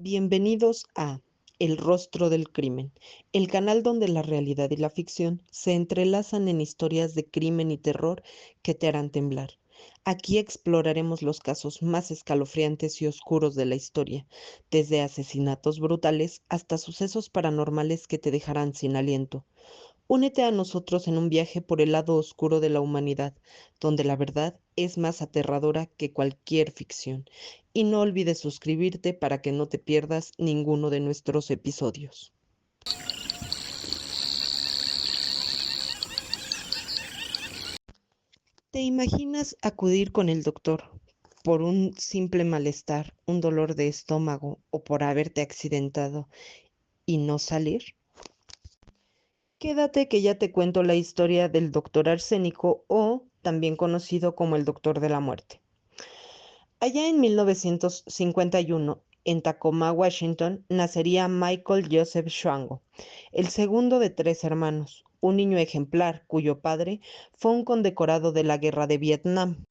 Bienvenidos a El rostro del crimen, el canal donde la realidad y la ficción se entrelazan en historias de crimen y terror que te harán temblar. Aquí exploraremos los casos más escalofriantes y oscuros de la historia, desde asesinatos brutales hasta sucesos paranormales que te dejarán sin aliento. Únete a nosotros en un viaje por el lado oscuro de la humanidad, donde la verdad es más aterradora que cualquier ficción. Y no olvides suscribirte para que no te pierdas ninguno de nuestros episodios. ¿Te imaginas acudir con el doctor por un simple malestar, un dolor de estómago o por haberte accidentado y no salir? Quédate que ya te cuento la historia del doctor Arsénico o también conocido como el doctor de la muerte. Allá en 1951, en Tacoma, Washington, nacería Michael Joseph Schwango, el segundo de tres hermanos, un niño ejemplar cuyo padre fue un condecorado de la Guerra de Vietnam.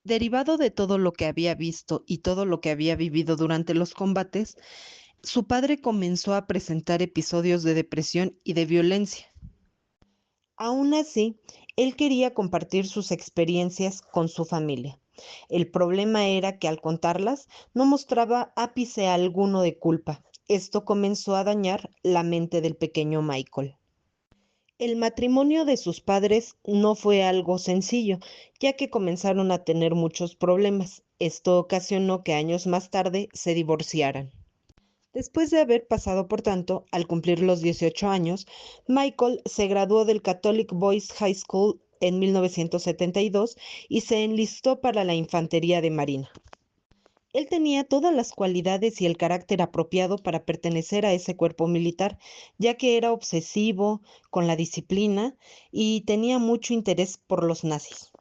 Derivado de todo lo que había visto y todo lo que había vivido durante los combates, su padre comenzó a presentar episodios de depresión y de violencia. Aún así, él quería compartir sus experiencias con su familia. El problema era que al contarlas no mostraba ápice alguno de culpa. Esto comenzó a dañar la mente del pequeño Michael. El matrimonio de sus padres no fue algo sencillo, ya que comenzaron a tener muchos problemas. Esto ocasionó que años más tarde se divorciaran. Después de haber pasado por tanto, al cumplir los 18 años, Michael se graduó del Catholic Boys High School en 1972 y se enlistó para la Infantería de Marina. Él tenía todas las cualidades y el carácter apropiado para pertenecer a ese cuerpo militar, ya que era obsesivo con la disciplina y tenía mucho interés por los nazis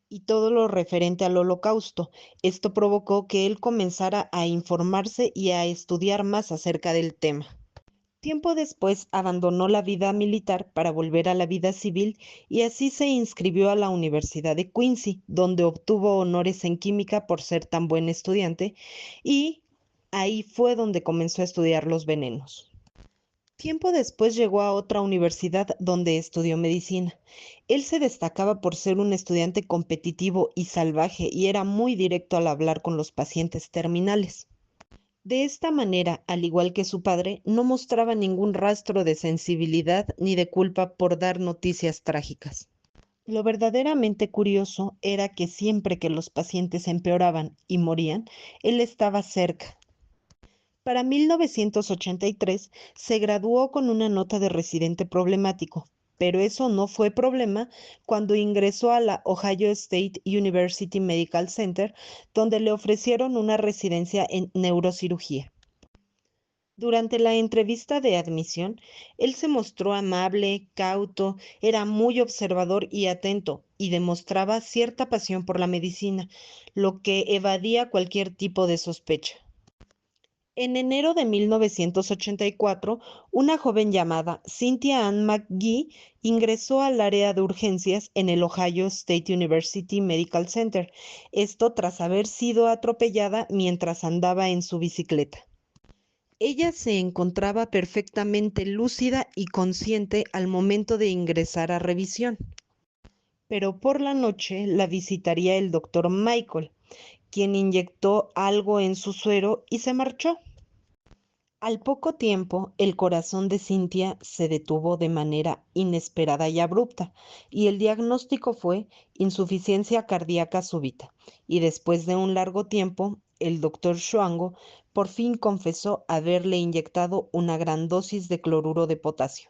y todo lo referente al Holocausto. Esto provocó que él comenzara a informarse y a estudiar más acerca del tema. Tiempo después abandonó la vida militar para volver a la vida civil y así se inscribió a la Universidad de Quincy, donde obtuvo honores en química por ser tan buen estudiante, y ahí fue donde comenzó a estudiar los venenos. Tiempo después llegó a otra universidad donde estudió medicina. Él se destacaba por ser un estudiante competitivo y salvaje y era muy directo al hablar con los pacientes terminales. De esta manera, al igual que su padre, no mostraba ningún rastro de sensibilidad ni de culpa por dar noticias trágicas. Lo verdaderamente curioso era que siempre que los pacientes empeoraban y morían, él estaba cerca. Para 1983 se graduó con una nota de residente problemático, pero eso no fue problema cuando ingresó a la Ohio State University Medical Center, donde le ofrecieron una residencia en neurocirugía. Durante la entrevista de admisión, él se mostró amable, cauto, era muy observador y atento, y demostraba cierta pasión por la medicina, lo que evadía cualquier tipo de sospecha. En enero de 1984, una joven llamada Cynthia Ann McGee ingresó al área de urgencias en el Ohio State University Medical Center, esto tras haber sido atropellada mientras andaba en su bicicleta. Ella se encontraba perfectamente lúcida y consciente al momento de ingresar a revisión, pero por la noche la visitaría el doctor Michael, quien inyectó algo en su suero y se marchó. Al poco tiempo, el corazón de Cynthia se detuvo de manera inesperada y abrupta, y el diagnóstico fue insuficiencia cardíaca súbita. Y después de un largo tiempo, el doctor Schwango por fin confesó haberle inyectado una gran dosis de cloruro de potasio.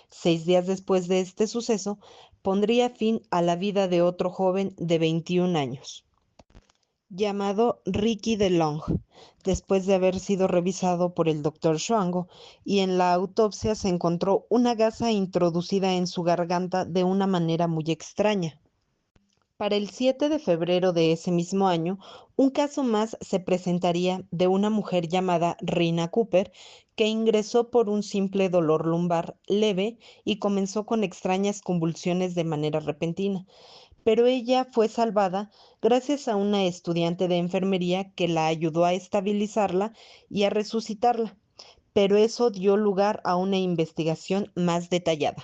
6 días después de este suceso, pondría fin a la vida de otro joven de 21 años llamado Ricky DeLong, después de haber sido revisado por el doctor Schwango, y en la autopsia se encontró una gasa introducida en su garganta de una manera muy extraña. Para el 7 de febrero de ese mismo año, un caso más se presentaría de una mujer llamada Rina Cooper, que ingresó por un simple dolor lumbar leve y comenzó con extrañas convulsiones de manera repentina, pero ella fue salvada gracias a una estudiante de enfermería que la ayudó a estabilizarla y a resucitarla, pero eso dio lugar a una investigación más detallada.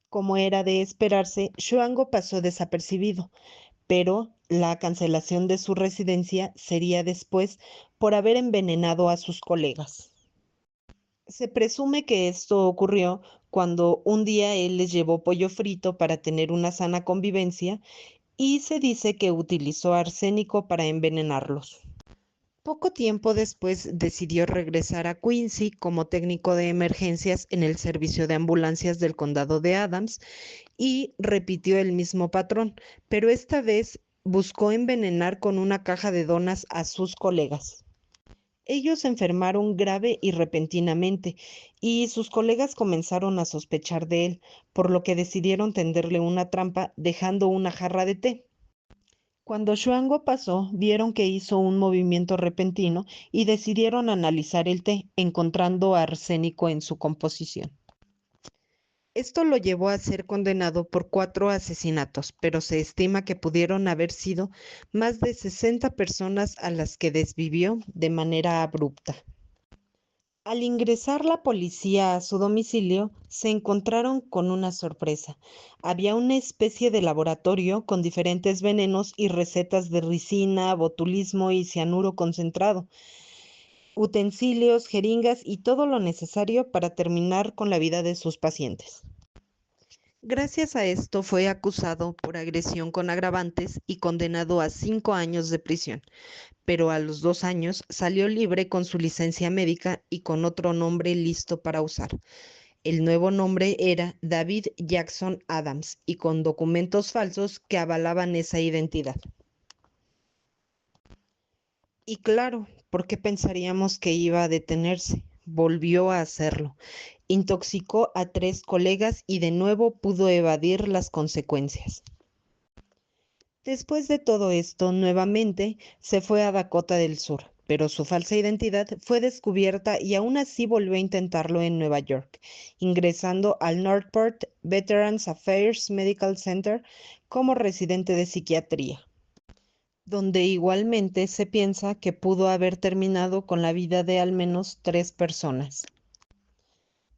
Como era de esperarse, Xuango pasó desapercibido, pero la cancelación de su residencia sería después por haber envenenado a sus colegas. Se presume que esto ocurrió cuando un día él les llevó pollo frito para tener una sana convivencia y se dice que utilizó arsénico para envenenarlos. Poco tiempo después decidió regresar a Quincy como técnico de emergencias en el servicio de ambulancias del condado de Adams y repitió el mismo patrón, pero esta vez buscó envenenar con una caja de donas a sus colegas. Ellos se enfermaron grave y repentinamente, y sus colegas comenzaron a sospechar de él, por lo que decidieron tenderle una trampa dejando una jarra de té. Cuando Xuango pasó, vieron que hizo un movimiento repentino y decidieron analizar el té, encontrando arsénico en su composición. Esto lo llevó a ser condenado por 4 asesinatos, pero se estima que pudieron haber sido más de 60 personas a las que desvivió de manera abrupta. Al ingresar la policía a su domicilio, se encontraron con una sorpresa. Había una especie de laboratorio con diferentes venenos y recetas de ricina, botulismo y cianuro concentrado, utensilios, jeringas y todo lo necesario para terminar con la vida de sus pacientes. Gracias a esto fue acusado por agresión con agravantes y condenado a 5 años de prisión, pero a los 2 años salió libre con su licencia médica y con otro nombre listo para usar. El nuevo nombre era David Jackson Adams y con documentos falsos que avalaban esa identidad. Y claro, ¿por qué pensaríamos que iba a detenerse? Volvió a hacerlo. Intoxicó a 3 colegas y de nuevo pudo evadir las consecuencias. Después de todo esto, nuevamente se fue a Dakota del Sur, pero su falsa identidad fue descubierta y aún así volvió a intentarlo en Nueva York, ingresando al Northport Veterans Affairs Medical Center como residente de psiquiatría, donde igualmente se piensa que pudo haber terminado con la vida de al menos 3 personas.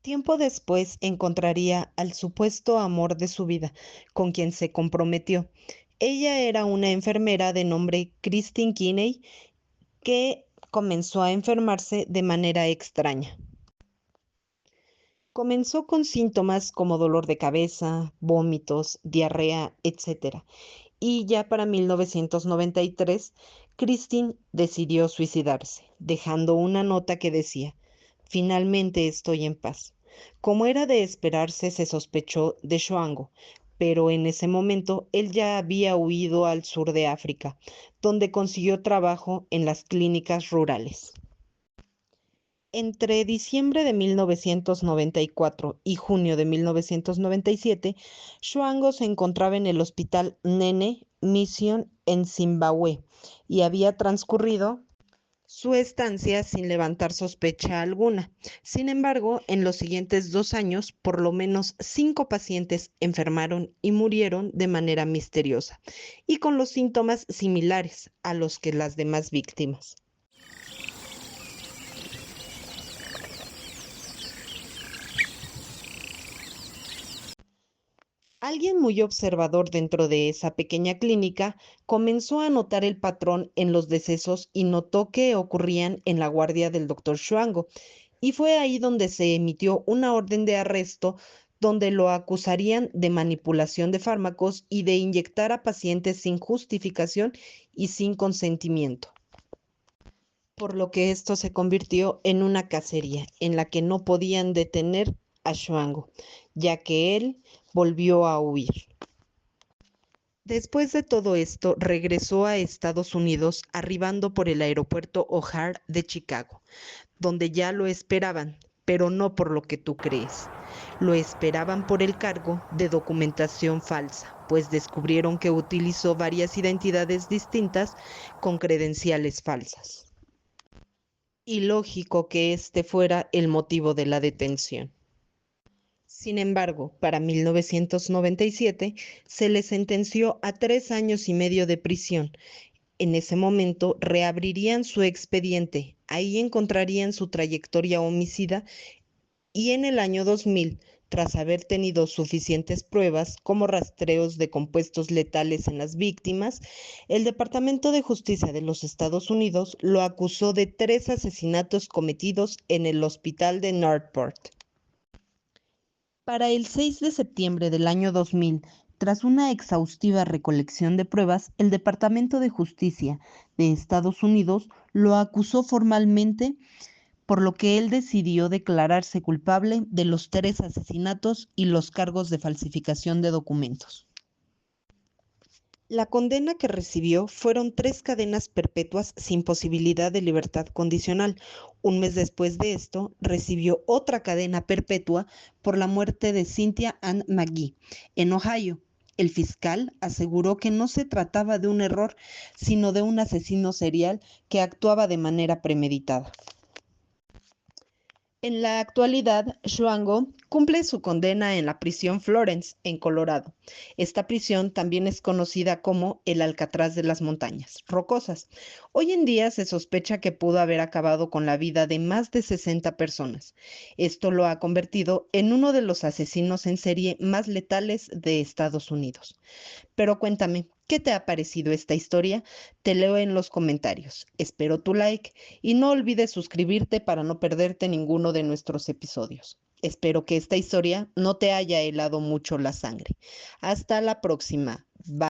Tiempo después encontraría al supuesto amor de su vida, con quien se comprometió. Ella era una enfermera de nombre Christine Kinney que comenzó a enfermarse de manera extraña. Comenzó con síntomas como dolor de cabeza, vómitos, diarrea, etc. Y ya para 1993, Christine decidió suicidarse, dejando una nota que decía: "Finalmente estoy en paz". Como era de esperarse, se sospechó de Xuango, pero en ese momento él ya había huido al sur de África, donde consiguió trabajo en las clínicas rurales. Entre diciembre de 1994 y junio de 1997, Xuango se encontraba en el hospital Nene Mission en Zimbabue y había transcurrido su estancia sin levantar sospecha alguna. Sin embargo, en los siguientes 2 años, por lo menos 5 pacientes enfermaron y murieron de manera misteriosa y con los síntomas similares a los que las demás víctimas. Alguien muy observador dentro de esa pequeña clínica comenzó a notar el patrón en los decesos y notó que ocurrían en la guardia del doctor Xuango, y fue ahí donde se emitió una orden de arresto donde lo acusarían de manipulación de fármacos y de inyectar a pacientes sin justificación y sin consentimiento, por lo que esto se convirtió en una cacería en la que no podían detener a Xuango, ya que él volvió a huir. Después de todo esto, regresó a Estados Unidos, arribando por el aeropuerto O'Hare de Chicago, donde ya lo esperaban, pero no por lo que tú crees. Lo esperaban por el cargo de documentación falsa, pues descubrieron que utilizó varias identidades distintas con credenciales falsas. Y lógico que este fuera el motivo de la detención. Sin embargo, para 1997 se le sentenció a 3 años y medio de prisión. En ese momento reabrirían su expediente, ahí encontrarían su trayectoria homicida y en el año 2000, tras haber tenido suficientes pruebas como rastreos de compuestos letales en las víctimas, el Departamento de Justicia de los Estados Unidos lo acusó de 3 asesinatos cometidos en el hospital de Northport. Para el 6 de septiembre del año 2000, tras una exhaustiva recolección de pruebas, el Departamento de Justicia de Estados Unidos lo acusó formalmente, por lo que él decidió declararse culpable de los 3 asesinatos y los cargos de falsificación de documentos. La condena que recibió fueron 3 cadenas perpetuas sin posibilidad de libertad condicional. Un mes después de esto, recibió otra cadena perpetua por la muerte de Cynthia Ann McGee en Ohio. El fiscal aseguró que no se trataba de un error, sino de un asesino serial que actuaba de manera premeditada. En la actualidad, Schwango cumple su condena en la prisión Florence, en Colorado. Esta prisión también es conocida como el Alcatraz de las Montañas Rocosas. Hoy en día se sospecha que pudo haber acabado con la vida de más de 60 personas. Esto lo ha convertido en uno de los asesinos en serie más letales de Estados Unidos. Pero cuéntame, ¿qué te ha parecido esta historia? Te leo en los comentarios. Espero tu like y no olvides suscribirte para no perderte ninguno de nuestros episodios. Espero que esta historia no te haya helado mucho la sangre. Hasta la próxima. Bye.